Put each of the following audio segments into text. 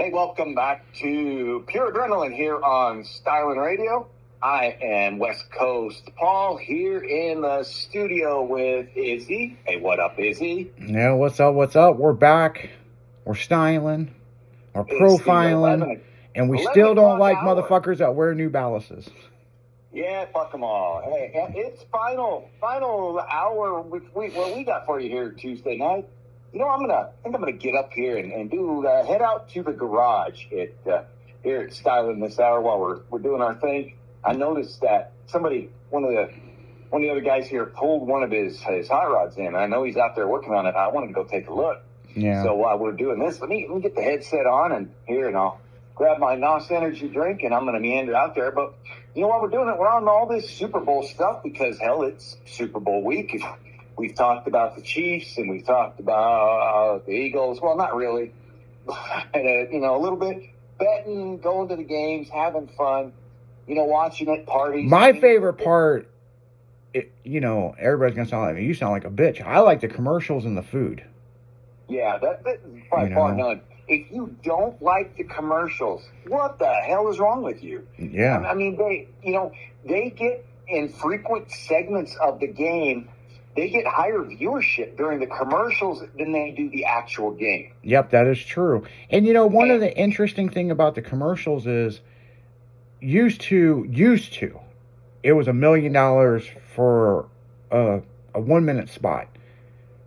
Hey, welcome back to Pure Adrenaline here on Styling Radio. I am West Coast Paul here in the studio with Izzy. Hey, what up, Izzy? Yeah, what's up? What's up? We're back. We're styling. We're profiling. And we still don't like motherfuckers that wear New Balances. Yeah, fuck them all. Hey, it's final hour. What we got for you here Tuesday night. You know, I think I'm gonna get up here and do head out to the garage here at Styling this hour while we're doing our thing. I noticed that one of the other guys here pulled one of his hot rods in. I know he's out there working on it. I wanted to go take a look. Yeah. So while we're doing this, let me get the headset on and I'll grab my NOS energy drink and I'm gonna meander out there. But you know what we're doing? We're on all this Super Bowl stuff because hell, it's Super Bowl week. We've talked about the Chiefs and we've talked about the Eagles. Well, not really. And, a little bit betting, going to the games, having fun, watching at parties. My favorite part, everybody's going to sound like me. You sound like a bitch. I like the commercials and the food. Yeah, that's probably far none. If you don't like the commercials, what the hell is wrong with you? Yeah. I mean, they get in frequent segments of the game. They get higher viewership during the commercials than they do the actual game. Yep, that is true. And one of the interesting thing about the commercials is used to it was $1 million for a 1 minute spot,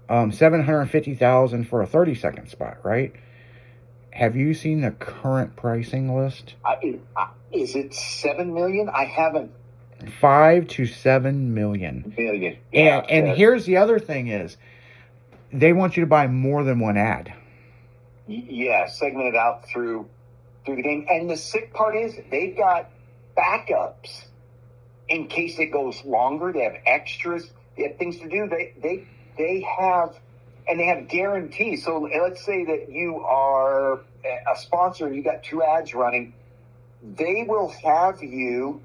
$750,000 for a 30-second spot, right? Have you seen the current pricing list? Is it 7 million? I haven't. 5 to 7 million. Yeah, and here's the other thing is they want you to buy more than one ad. Yeah, segmented out through the game. And the sick part is they've got backups in case it goes longer. They have extras. They have things to do. They have guarantees. So let's say that you are a sponsor and you got 2 ads running. They will have you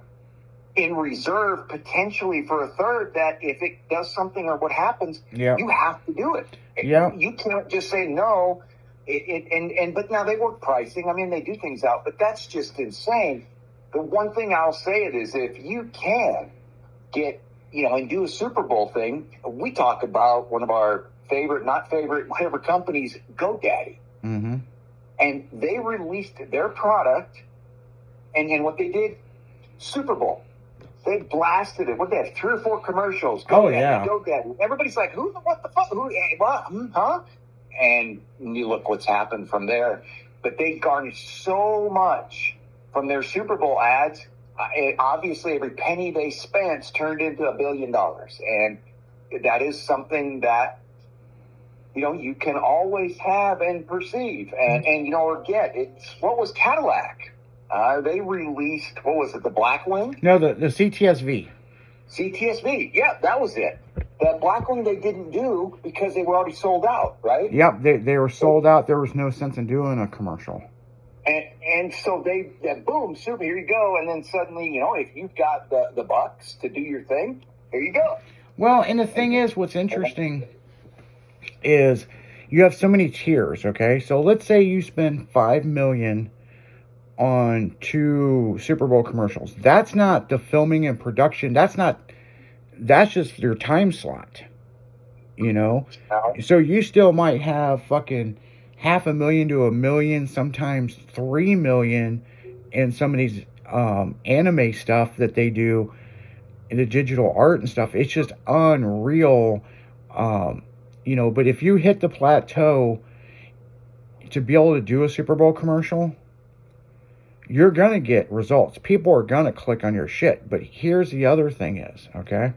in reserve potentially for a third that if it does something or what happens, you have to do it. Yeah. You can't just say no. But now they work pricing. I mean, they do things out, but that's just insane. The one thing I'll say is if you can get, and do a Super Bowl thing, we talk about one of our whatever companies, GoDaddy. Mm-hmm. And they released their product and what they did, Super Bowl. They blasted it. What, they have 3 or 4 commercials. GoDaddy. Everybody's like, what the fuck? What? Huh? And you look what's happened from there. But they garnished so much from their Super Bowl ads. Obviously, every penny they spent turned into $1 billion. And that is something that, you can always have and perceive or get. What was Cadillac? They released, what was it, the Blackwing? No, the CTSV. CTSV, yeah, that was it. The Blackwing they didn't do because they were already sold out, right? Yep, they were sold out. There was no sense in doing a commercial. And so boom, super, here you go. And then suddenly, if you've got the bucks to do your thing, here you go. Well, and the thing is, what's interesting is you have so many tiers, okay? So let's say you spend $5 million on 2 Super Bowl commercials. That's not the filming and production. That's just your time slot, So you still might have fucking $500,000 to $1 million, sometimes $3 million in some of these anime stuff that they do, in the digital art and stuff. It's just unreal, but if you hit the plateau to be able to do a Super Bowl commercial, you're going to get results. People are going to click on your shit. But here's the other thing is, okay?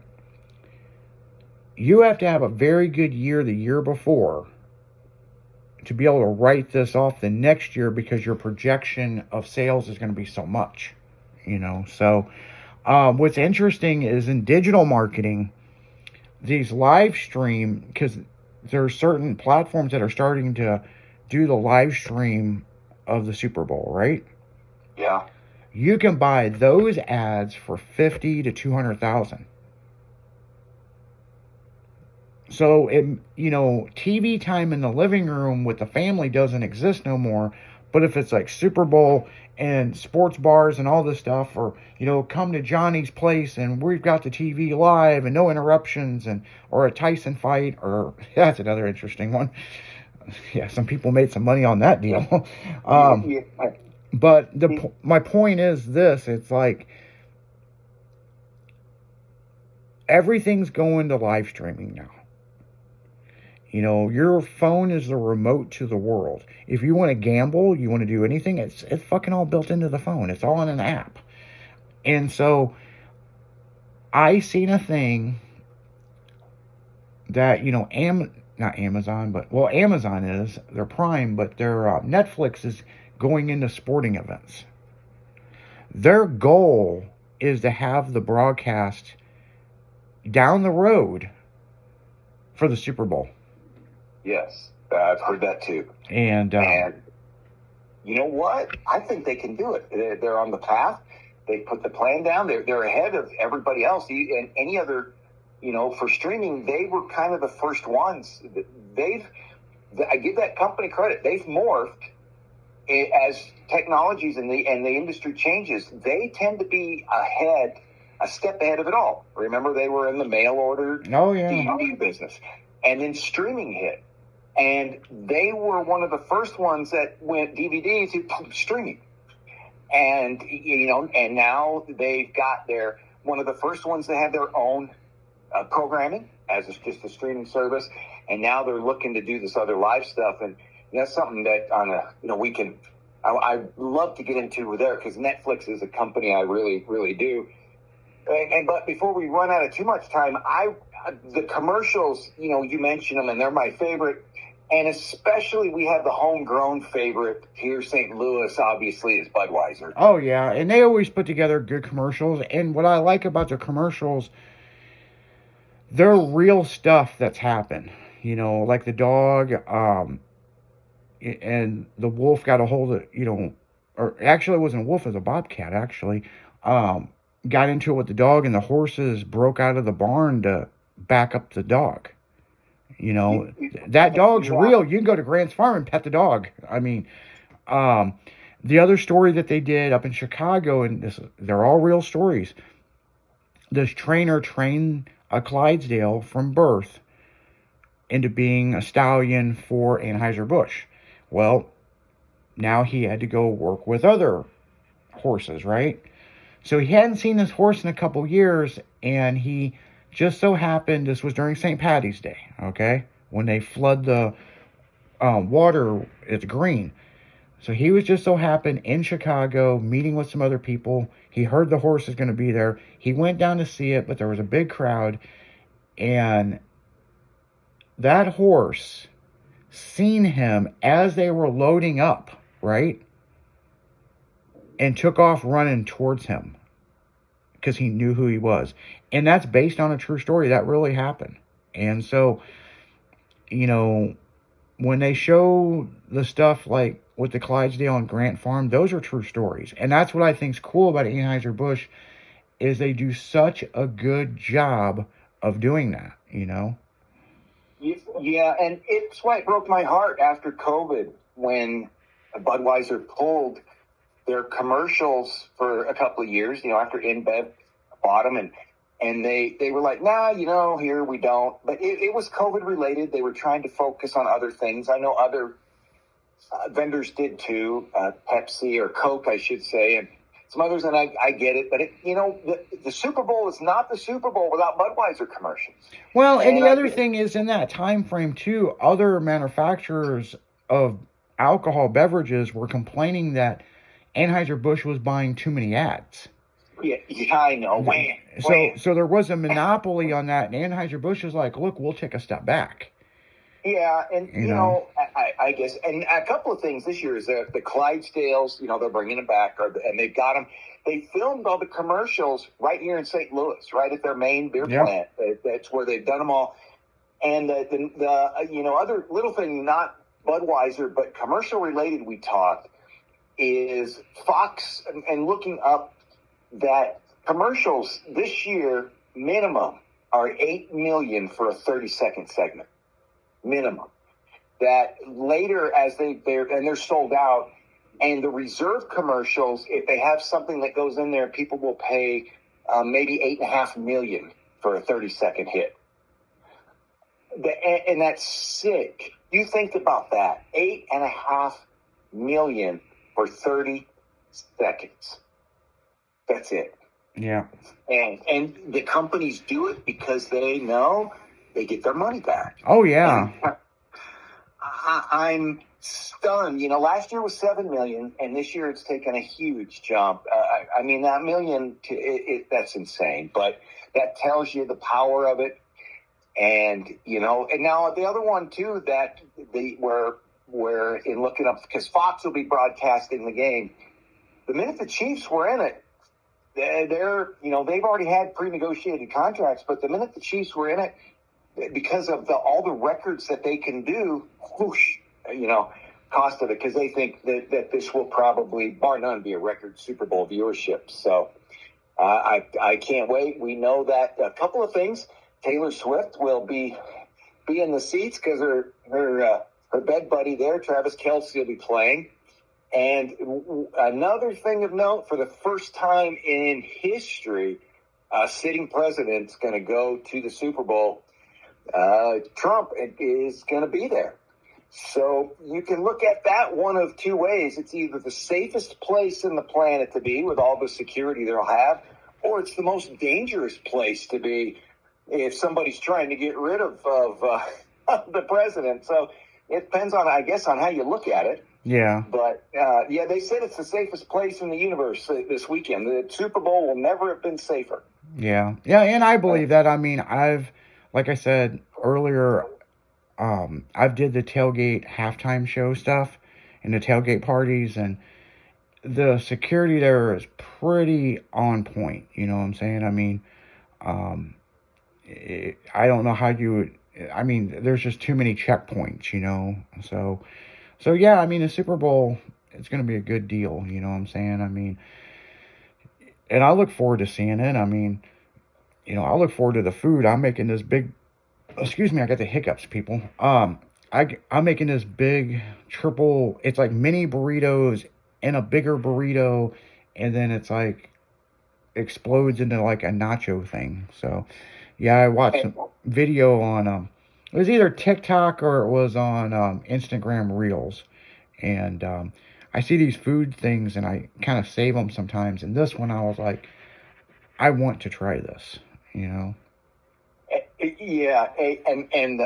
You have to have a very good year the year before to be able to write this off the next year because your projection of sales is going to be so much, So what's interesting is in digital marketing, these live stream, because there are certain platforms that are starting to do the live stream of the Super Bowl, right? Yeah. You can buy those ads for $50,000 to $200,000. So TV time in the living room with the family doesn't exist no more. But if it's like Super Bowl and sports bars and all this stuff, or come to Johnny's place and we've got the TV live and no interruptions, and or a Tyson fight, or that's another interesting one. Yeah, some people made some money on that deal. But my point is this: it's like everything's going to live streaming now. Your phone is the remote to the world. If you want to gamble, you want to do anything, it's fucking all built into the phone. It's all in an app. And so I seen a thing that, not Amazon, but, well, Amazon is, their Prime, but their Netflix is going into sporting events. Their goal is to have the broadcast down the road for the Super Bowl. Yes, I've heard that too. And you know what? I think they can do it. They're on the path. They put the plan down. They're ahead of everybody else. And any other, for streaming, they were kind of the first ones. I give that company credit. They've morphed as technologies and the industry changes. They tend to be a step ahead of it all. Remember, they were in the mail order DVD business, and then streaming hit. And they were one of the first ones that went DVD to streaming. And, and now they've got one of the first ones that have their own programming as just a streaming service. And now they're looking to do this other live stuff. And that's something that I love to get into there, because Netflix is a company I really, really do. But before we run out of too much time, the commercials, you mentioned them, and they're my favorite. And especially we have the homegrown favorite here, St. Louis, obviously, is Budweiser. Oh, yeah. And they always put together good commercials. And what I like about their commercials, they're real stuff that's happened. Like the dog, and the wolf got a hold of, or actually it wasn't a wolf, it was a bobcat, actually. Got into it with the dog, and the horses broke out of the barn to back up the dog. That dog's real. You can go to Grant's Farm and pet the dog. I mean, the other story that they did up in Chicago, and they're all real stories. This trainer trained a Clydesdale from birth into being a stallion for Anheuser-Busch. Well, now he had to go work with other horses, right? So he hadn't seen this horse in a couple years, and he just so happened, this was during St. Paddy's Day, okay, when they flood the water, it's green. So he was just so happened in Chicago, meeting with some other people. He heard the horse is going to be there. He went down to see it, but there was a big crowd, and that horse seen him as they were loading up, right? And took off running towards him because he knew who he was. And that's based on a true story. That really happened. And so, when they show the stuff like with the Clydesdale and Grant Farm, those are true stories. And that's what I think is cool about Anheuser-Busch, is they do such a good job of doing that, Yeah, and it's why it broke my heart after COVID when Budweiser pulled their commercials for a couple of years, after InBev bought them, and they were like, nah, here we don't. But it was COVID related. They were trying to focus on other things. I know other vendors did too, Pepsi or Coke, I should say, and some others, and I get it. But, the Super Bowl is not the Super Bowl without Budweiser commercials. Well, and the other thing is, in that time frame too, other manufacturers of alcohol beverages were complaining that Anheuser-Busch was buying too many ads. Yeah, I know. So there was a monopoly on that, and Anheuser-Busch is like, look, we'll take a step back. Yeah, and, I guess, and a couple of things this year is that the Clydesdales, they're bringing them back, and they've got them. They filmed all the commercials right here in St. Louis, right at their main beer plant. That's where they've done them all. And the other little thing, not Budweiser, but commercial related, we talked, is Fox, and looking up that commercials this year minimum are $8 million for a 30-second segment, minimum. That later, as they're sold out, And the reserve commercials, if they have something that goes in there, people will pay maybe $8.5 million for a 30-second hit. And that's sick. You think about that. $8.5 million for 30 seconds. That's it. Yeah. And the companies do it because they know they get their money back. Oh, yeah. And I'm stunned. Last year was $7 million, and this year it's taken a huge jump. I mean, that million, that's insane. But that tells you the power of it. And, and now the other one, too, that we're in looking up, because Fox will be broadcasting the game. The minute the Chiefs were in it, they've already had pre-negotiated contracts, but the minute the Chiefs were in it, because of all the records that they can do, whoosh, cost of it, because they think that this will probably, bar none, be a record Super Bowl viewership. So I can't wait. We know that a couple of things. Taylor Swift will be in the seats because her bed buddy there, Travis Kelce, will be playing. And another thing of note, for the first time in history, a sitting president's going to go to the Super Bowl. Trump is going to be there. So you can look at that one of two ways. It's either the safest place in the planet to be with all the security they'll have, or it's the most dangerous place to be if somebody's trying to get rid of the president. So it depends on, I guess, on how you look at it. Yeah. But, they said it's the safest place in the universe this weekend. The Super Bowl will never have been safer. Yeah. Yeah, and I believe that. I mean, like I said earlier, I've did the tailgate halftime show stuff and the tailgate parties, and the security there is pretty on point. You know what I'm saying? I mean, I don't know how you would, I mean, there's just too many checkpoints, So yeah, I mean, the Super Bowl, it's going to be a good deal, you know what I'm saying? I mean, and I look forward to seeing it. I mean, I look forward to the food. I'm making this big, excuse me, I got the hiccups, people. I'm making this big triple, it's like mini burritos and a bigger burrito, and then it's like explodes into like a nacho thing. So yeah, I watched some video on it was either TikTok or it was on Instagram Reels. And I see these food things and I kind of save them sometimes. And this one I was like, I want to try this, Yeah. And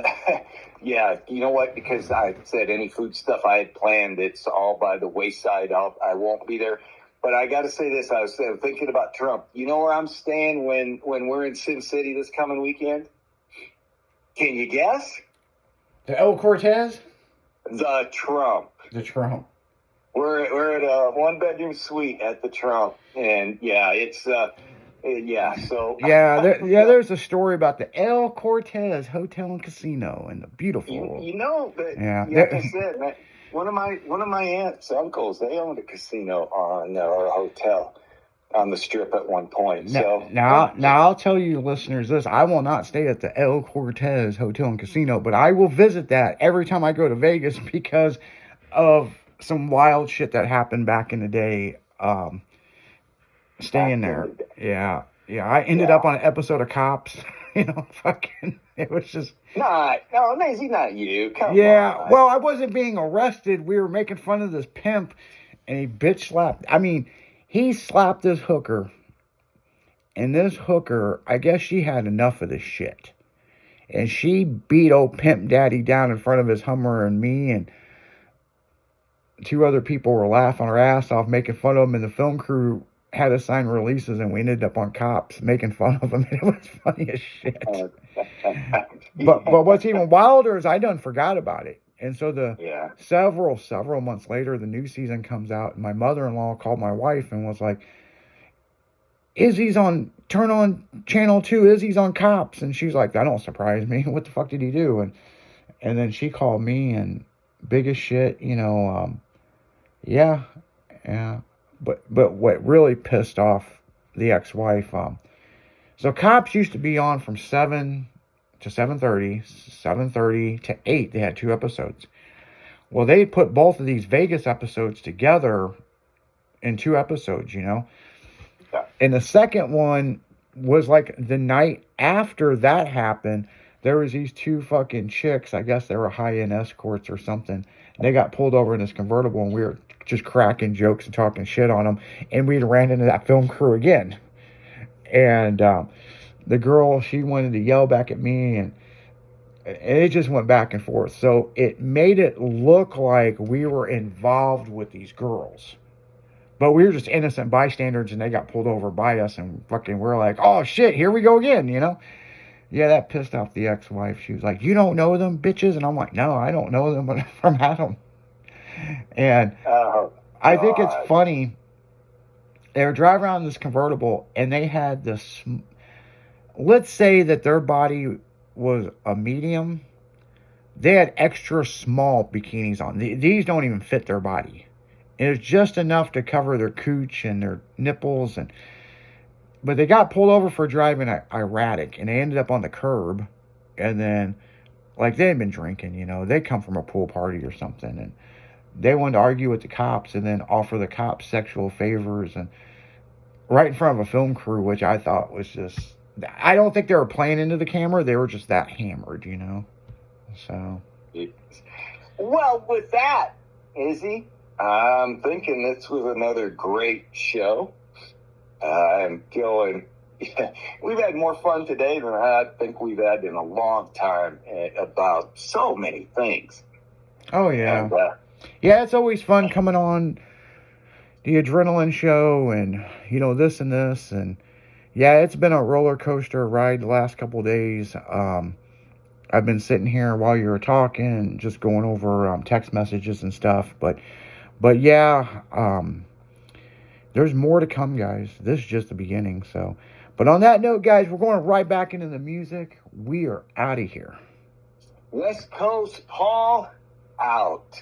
yeah, you know what? Because I said any food stuff I had planned, it's all by the wayside. I won't be there. But I got to say this. I was thinking about Trump. You know where I'm staying when we're in Sin City this coming weekend? Can you guess? The El Cortez? The Trump. The Trump. We're at a 1-bedroom suite at the Trump, and yeah, it's So there's a story about the El Cortez Hotel and Casino and the beautiful. Like I said, man, one of my aunt's uncles, they owned a casino or a hotel on the Strip at one point. Now I'll tell you, listeners, this: I will not stay at the El Cortez Hotel and Casino, but I will visit that every time I go to Vegas because of some wild shit that happened back in the day. Staying there, yeah. I ended up on an episode of Cops. Fucking, it was just he's not you. Come on. Well, I wasn't being arrested. We were making fun of this pimp, and he bitch slapped. I mean, he slapped this hooker, and this hooker, I guess she had enough of this shit. And she beat old Pimp Daddy down in front of his Hummer, and me and two other people were laughing our ass off, making fun of him, and the film crew had us sign releases, and we ended up on Cops making fun of him, and it was funny as shit. But what's even wilder is I done forgot about it. And so several months later, the new season comes out, and my mother-in-law called my wife and was like, turn on channel 2, Izzy's on Cops. And she's like, that don't surprise me. What the fuck did he do? And then she called me, and big as shit, yeah. But what really pissed off the ex-wife, so Cops used to be on from 7 to 7:30, 7:30 to 8. They had 2 episodes. Well, they put both of these Vegas episodes together in 2 episodes, you know? Yeah. And the second one was like the night after that happened. There was these 2 fucking chicks. I guess they were high-end escorts or something. They got pulled over in this convertible, and we were just cracking jokes and talking shit on them. And we ran into that film crew again. And the girl, she wanted to yell back at me, and it just went back and forth. So it made it look like we were involved with these girls. But we were just innocent bystanders, and they got pulled over by us, and fucking we're like, oh shit, here we go again, you know? Yeah, that pissed off the ex-wife. She was like, you don't know them bitches? And I'm like, no, I don't know them, but I'm from Adam. And I think it's funny. They were driving around in this convertible, and they had this, let's say that their body was a medium. They had extra small bikinis on. These don't even fit their body. It was just enough to cover their cooch and their nipples. But they got pulled over for driving erratic, and they ended up on the curb. And then, like, they had been drinking, you know. They come from a pool party or something, and they wanted to argue with the cops and then offer the cops sexual favors, and right in front of a film crew, which I thought was just, I don't think they were playing into the camera. They were just that hammered, you know. So, well, with that, Izzy, I'm thinking this was another great show. I'm feeling we've had more fun today than I think we've had in a long time about so many things. Oh, yeah. And, yeah, it's always fun coming on the Adrenaline Show and, you know, this and this. And, yeah, it's been a roller coaster ride the last couple of days. I've been sitting here while you were talking, just going over text messages and stuff. But yeah, there's more to come, guys. This is just the beginning. So, but on that note, guys, we're going right back into the music. We are out of here. West Coast Paul out.